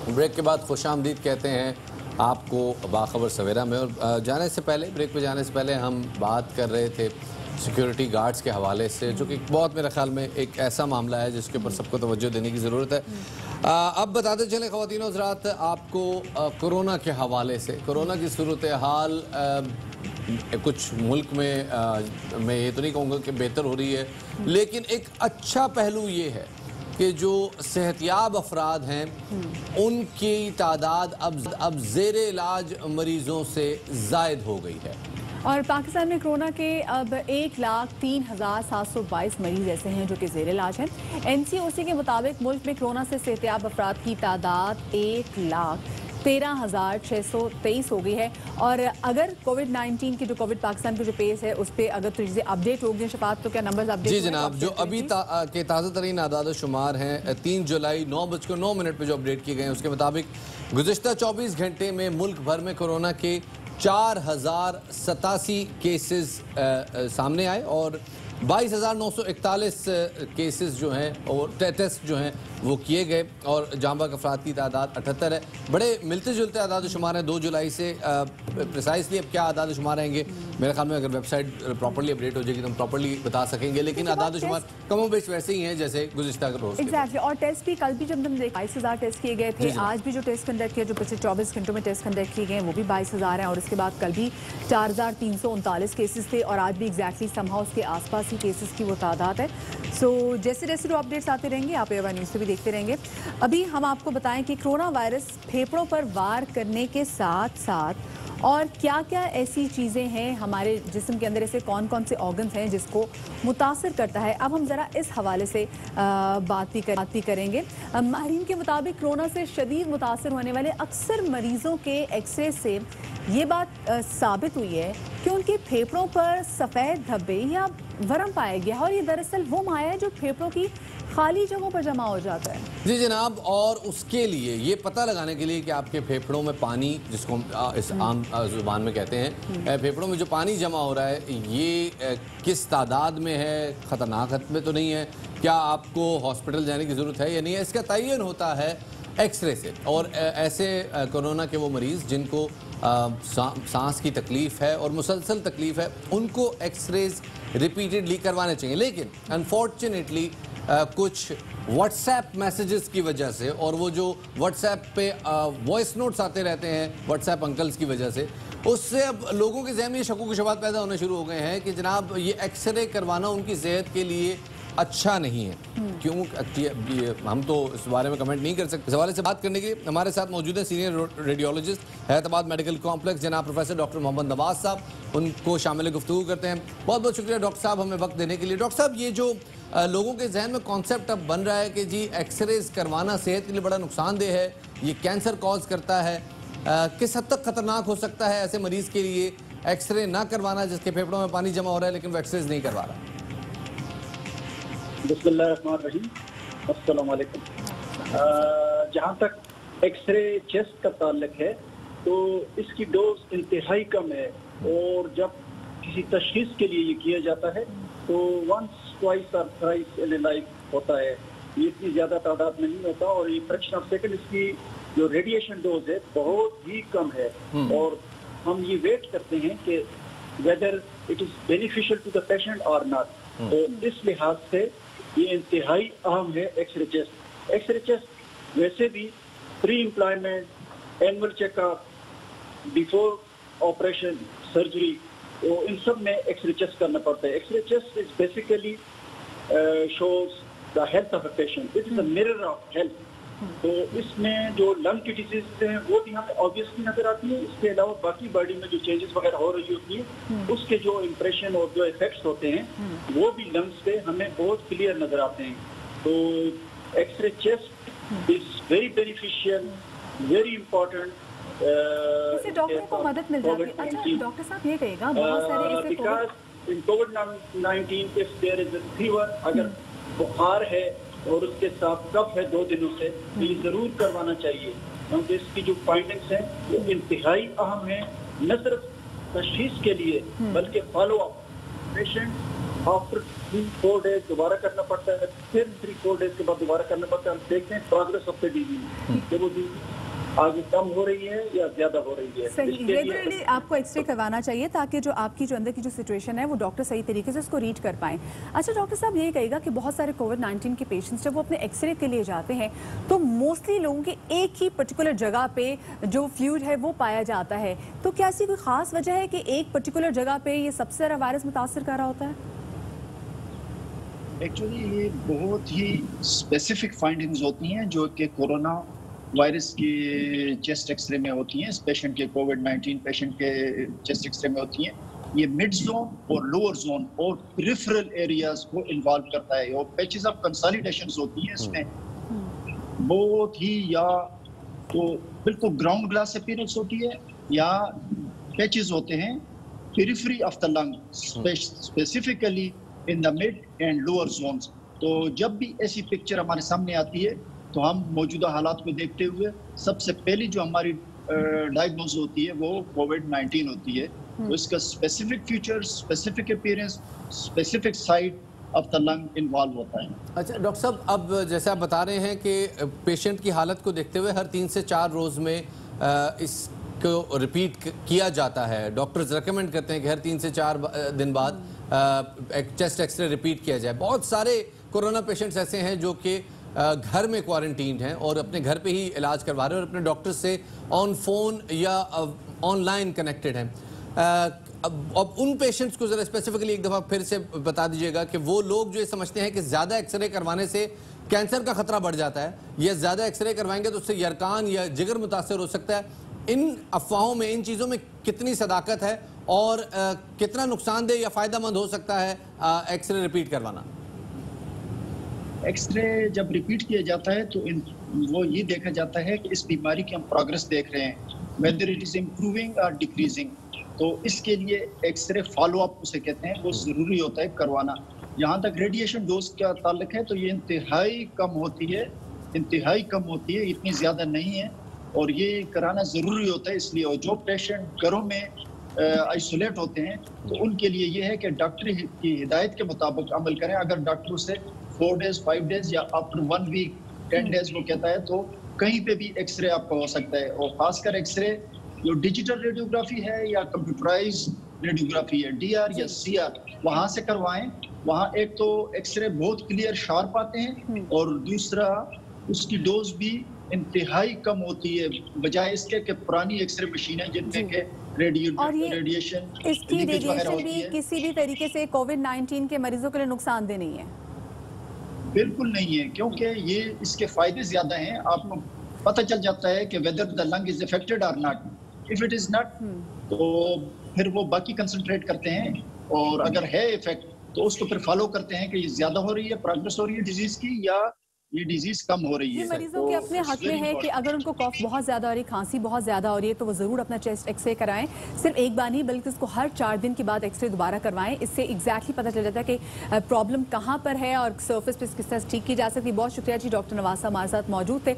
Break के बाद खुशामदीद कहते हैं आपको बाखबर सवेरा में। और जाने से पहले, ब्रेक पे जाने से पहले हम बात कर रहे थे सिक्योरिटी गार्ड्स के हवाले से, जो कि बहुत मेरे ख्याल में एक ऐसा मामला है जिसके ऊपर सबको तवज्जो देने की ज़रूरत है। अब बताते चलें ख़वातीन और हज़रात आपको कोरोना के हवाले से, कोरोना की सूरत हाल कुछ मुल्क में मैं ये तो नहीं कहूँगा कि बेहतर हो रही है, लेकिन एक अच्छा पहलू ये है कि जो सेहतयाब अफराद हैं उनकी तादाद अब ज़ेर इलाज मरीज़ों से ज़ायद हो गई है। और पाकिस्तान में कोरोना के अब 1,03,722 मरीज ऐसे हैं जो कि ज़ेर इलाज हैं। NCOC के मुताबिक मुल्क में कोरोना से सेहतयाब अफराद की तादाद 1,13,623 हो गई है। और अगर कोविड-19 की जो कोविड पाकिस्तान की जो पेस है उस पर अगर चीज़ें अपडेट होगी शफात, तो क्या नंबर अपडेट? जी जनाब, जो अभी के ताज़ा तरीन आदाद शुमार हैं 3 जुलाई 9:09 पर जो अपडेट किए गए हैं उसके मुताबिक गुज़िश्ता 24 घंटे में मुल्क भर में कोरोना के 4,087 केसेस सामने आए और 22,941 केसेस जो हैं और टेस्ट जो हैं वो किए गए और जांबाग अफराद की तादाद 78 है। बड़े मिलते जुलते आदाद शुमार हैं 2 जुलाई से। प्रिसाइसली अब क्या आदाद शुमार रहेंगे, मेरे ख्याल में अगर वेबसाइट प्रॉपर्ली अपडेट हो जाएगी तो हम प्रॉपर्ली बता सकेंगे, लेकिन आदाद शुमार कमो बेश वैसे ही हैं जैसे गुज़िश्ता रोज़। एग्जैक्टली। और टेस्ट भी कल भी जब हमने 22,000 टेस्ट किए गए थे, आज भी जो टेस्ट कंडक्ट किए, जो पिछले 24 घंटों में टेस्ट कंडक्ट किए गए वो भी 22,000 हैं। और उसके बाद कल भी 4,339 केसेस थे और आज भी एग्जैक्टली समहाउ उसके आसपास ही केसेस की वो तादाद है। सो जैसे जैसे जो अपडेट्स आते रहेंगे आप एवा न्यूज़ पे भी देखते रहेंगे। अभी हम आपको बताएं कि कोरोना वायरस फेफड़ों पर वार करने के साथ साथ और क्या क्या ऐसी चीज़ें हैं हमारे जिस्म के अंदर, ऐसे कौन कौन से ऑर्गन्स हैं जिसको मुतासर करता है। अब हम ज़रा इस हवाले से बात भी करेंगे। माहिरीन के मुताबिक कोरोना से शदीद मुतासर होने वाले अक्सर मरीज़ों के एक्सरे से ये बात साबित हुई है कि उनके फेफड़ों पर सफ़ेद धब्बे या वरम पाया गया है और ये दरअसल वो माया है जो फेफड़ों की खाली जगहों पर जमा हो जाता है। जी जनाब, और उसके लिए ये पता लगाने के लिए कि आपके फेफड़ों में पानी, जिसको हम इस आम जुबान में कहते हैं, फेफड़ों में जो पानी जमा हो रहा है ये किस तादाद में है, ख़तरनाक हद में तो नहीं है, क्या आपको हॉस्पिटल जाने की ज़रूरत है या नहीं है, इसका तयन होता है एक्सरे से। और ऐसे कोरोना के वो मरीज़ जिनको सांस की तकलीफ़ है और मुसलसल तकलीफ़ है उनको एक्सरेज रिपीटेडली करवाने चाहिए। लेकिन अनफॉर्चुनेटली कुछ व्हाट्सएप मैसेजेस की वजह से और वो जो व्हाट्सएप पे वॉइस नोट्स आते रहते हैं व्हाट्सएप अंकल्स की वजह से, उससे अब लोगों के ज़हन में शक व शुबहात पैदा होने शुरू हो गए हैं कि जनाब ये एक्सरे करवाना उनकी सेहत के लिए अच्छा नहीं है। क्यों? हम तो इस बारे में कमेंट नहीं कर सकते। इस हवाले से बात करने के लिए हमारे साथ मौजूद है senior radiologist Hyderabad medical complex जनाब प्रोफेसर डॉक्टर मोहम्मद नवाज साहब। उनको शामिल गुफ्तगू करते हैं। बहुत बहुत शुक्रिया डॉक्टर साहब हमें वक्त देने के लिए। डॉक्टर साहब, ये जो लोगों के जहन में कॉन्सेप्ट अब बन रहा है कि जी एक्सरेज करवाना सेहत के लिए बड़ा नुकसानदेह है, ये कैंसर कॉज करता है, किस हद तक खतरनाक हो सकता है ऐसे मरीज़ के लिए एक्सरे ना करवाना जिसके फेफड़ों में पानी जमा हो रहा है लेकिन वो एक्सरेज नहीं करवा रहा? बिस्मिल्लाहिर्रहमानिर्रहीम, अस्सलाम वालेकुम। जहाँ तक एक्सरे चेस्ट का ताल्लुक है तो इसकी डोज इंतहाई कम है और जब किसी तशखीस के लिए ये किया जाता है तो वंस ट्वाइस और थ्राइस इन लाइफ होता है। ये इतनी ज़्यादा तादाद में नहीं होता और ये फ्रैक्शन ऑफ सेकंड इसकी जो रेडिएशन डोज है बहुत ही कम है और हम ये वेट करते हैं कि whether it is beneficial to the patient और नॉट। तो इस लिहाज से ये इंतहाई अहम है एक्सरे चेस्ट। एक्सरे चेस्ट वैसे भी pre employment, annual checkup, before operation, surgery, तो इन सब में एक्सरे चेस्ट करना पड़ता है। X ray chest is basically shows the health of a patient, it is a mirror of health. तो इसमें जो लंग की डिजीज हैं वो भी हमें ऑब्वियसली नजर आती है। इसके अलावा बाकी बॉडी में जो चेंजेस वगैरह हो रही होती है उसके जो इम्प्रेशन और जो इफेक्ट्स होते हैं वो भी लंग्स पे हमें बहुत क्लियर नजर आते हैं। तो x ray chest is very beneficial, very important. इससे डॉक्टर को मदद मिल जाती है। अच्छा डॉक्टर साहब ये कहेगा बहुत सारे ऐसे बिकॉज इन कोविड-19 if there is a fever, अगर बुखार है और उसके साथ कफ है 2 दिनों से, तो ये जरूर करवाना चाहिए क्योंकि इसकी जो फाइंडिंग्स हैं वो इंतहाई अहम है, न सिर्फ तशखीस के लिए बल्कि follow up. Patient after 3-4 days दोबारा करना पड़ता है, फिर 3-4 डेज के बाद दोबारा करना पड़ता है। हम देखते हैं प्रोग्रेस ऑफ द डिजीज कि वो आगे कम हो रही है या ज्यादा हो रही है। सही, रेगुलरली आपको एक्सरे करवाना चाहिए ताकि जो आपकी जो अंदर की जो सिचुएशन है वो डॉक्टर सही तरीके से उसको रीड कर पाएं। अच्छा डॉक्टर साहब, ये कहेगा कि बहुत सारे कोविड-19 के पेशेंट्स जब वो अपने एक्सरे के लिए जाते हैं तो मोस्टली लोगों के एक ही पर्टिकुलर जगह पे जो फ्लूइड है वो पाया जाता है, तो क्या ऐसी कोई खास वजह है कि एक पर्टिकुलर जगह पे ये सबसे ज़्यादा वायरस मुतासर कर रहा होता है? एक्चुअली ये बहुत ही स्पेसिफिक फाइंडिंग्स होती हैं जो कि कोरोना वायरस की चेस्ट एक्सरे में होती हैं। इस पेशेंट के कोविड-19 पेशेंट के चेस्ट एक्सरे में होती हैं। ये मिड जोन और लोअर जोन और पेरिफेरल एरियाज को इन्वॉल्व करता है और पैचेस ऑफ कंसोलिडेशंस होती हैं इसमें बहुत ही, या तो बिल्कुल ग्राउंड ग्लास अपीयरेंस होती है या पैचेस होते हैं periphery of the lung, specifically in the mid and lower zones. तो जब भी ऐसी पिक्चर हमारे सामने आती है तो हम मौजूदा हालात को देखते हुए सबसे पहली जो हमारी डायग्नोज होती है वो कोविड-19 होती है। तो इसका specific feature, specific appearance, specific site of the lung involve होता है। अच्छा डॉक्टर साहब, अब जैसे आप बता रहे हैं कि पेशेंट की हालत को देखते हुए हर 3 से 4 रोज़ में इसको रिपीट किया जाता है। डॉक्टर्स रेकमेंड करते हैं कि हर 3 से 4 दिन बाद एक चेस्ट एक्सरे रिपीट किया जाए। बहुत सारे कोरोना पेशेंट्स ऐसे हैं जो कि घर में क्वारंटीन हैं और अपने घर पे ही इलाज करवा रहे हैं और अपने डॉक्टर से ऑन फोन या ऑनलाइन कनेक्टेड हैं। अब उन पेशेंट्स को ज़रा स्पेसिफिकली एक दफ़ा फिर से बता दीजिएगा कि वो लोग जो ये समझते हैं कि ज़्यादा एक्सरे करवाने से कैंसर का खतरा बढ़ जाता है या ज़्यादा एक्सरे करवाएंगे तो उससे यरकान या जिगर मुतासर हो सकता है, इन अफवाहों में, इन चीज़ों में कितनी सदाकत है और कितना नुकसानदेह या फ़ायदेमंद हो सकता है एक्सरे रिपीट करवाना? एक्सरे जब रिपीट किया जाता है तो वो ये देखा जाता है कि इस बीमारी की हम प्रोग्रेस देख रहे हैं, वेदर इट इज इम्प्रूविंग और डिक्रीजिंग। तो इसके लिए एक्सरे फॉलोअप उसे कहते हैं, वो ज़रूरी होता है करवाना। जहाँ तक रेडिएशन डोज का ताल्लुक है तो ये इंतहाई कम होती है, इतनी ज़्यादा नहीं है और ये कराना ज़रूरी होता है इसलिए। और जो पेशेंट घरों में आइसोलेट होते हैं तो उनके लिए ये है कि डॉक्टर की हिदायत के मुताबिक अमल करें। अगर डॉक्टर से 4 डेज 5 डेज या आफ्टर 1 वीक 10 डेज वो कहता है तो कहीं पे भी एक्सरे आपका हो सकता है। और खासकर एक्सरे जो डिजिटल रेडियोग्राफी है या कंप्यूटराइज रेडियोग्राफी है, DR या CR, वहाँ से करवाएं। वहाँ एक तो एक्सरे बहुत क्लियर शार्प आते हैं और दूसरा उसकी डोज भी इंतहाई कम होती है बजाय इसके कि पुरानी एक्सरे मशीनें जिनमें के रेडिएशन इसकी रेडिएशन भी किसी भी तरीके से कोविड-19 के मरीजों के लिए नुकसानदेह नहीं है? बिल्कुल नहीं है, क्योंकि ये इसके फायदे ज्यादा हैं। आपको पता चल जाता है कि whether the lung is affected और not. If it is not तो फिर वो बाकी कंसंट्रेट करते हैं और अगर है इफेक्ट तो उसको फिर फॉलो करते हैं कि ये ज्यादा हो रही है, प्रोग्रेस हो रही है डिजीज की या ये डिजीज कम हो रही है। ये मरीजों के अपने हक में है कि अगर उनको कफ बहुत ज्यादा हो रही है, खांसी बहुत ज्यादा हो रही है तो वो जरूर अपना चेस्ट एक्सरे कराएं। सिर्फ एक बार नहीं बल्कि उसको हर 4 दिन के बाद एक्सरे दोबारा करवाएं। इससे एग्जैक्टली पता चल जाता है कि प्रॉब्लम कहाँ पर है और सर्फेस पे किस तरह ठीक की जा सकती है। बहुत शुक्रिया जी, डॉक्टर नवाज साहब हमारे साथ मौजूद थे।